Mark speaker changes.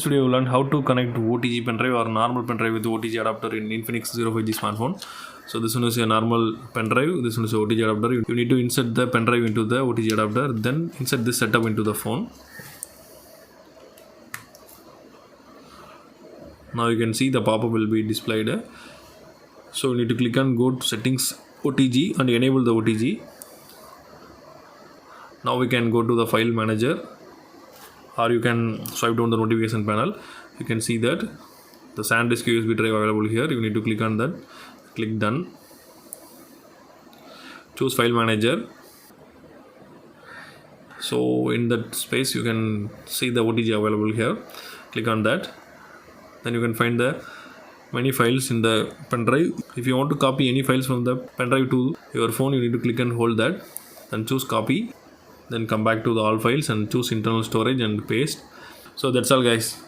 Speaker 1: video we learned how to connect OTG pen drive or normal pen drive with OTG adapter in Infinix ZERO 5G smartphone. So this one is a normal pen drive, this one is a OTG adapter. You need to insert the pen drive into the OTG adapter, then insert this setup into the phone. Now you can see the pop-up will be displayed. So you need to click on go to settings OTG and enable the OTG. Now we can go to the file manager, or you can swipe down the notification panel. You can see that the SanDisk USB drive available here. You need to click on that, click done, choose file manager. So in that space you can see the OTG available here. Click on that, then you can find the many files in the pen drive. If you want to copy any files from the pen drive to your phone, you need to click and hold that, then choose copy, then come back to the all files and choose internal storage and paste. So that's all guys.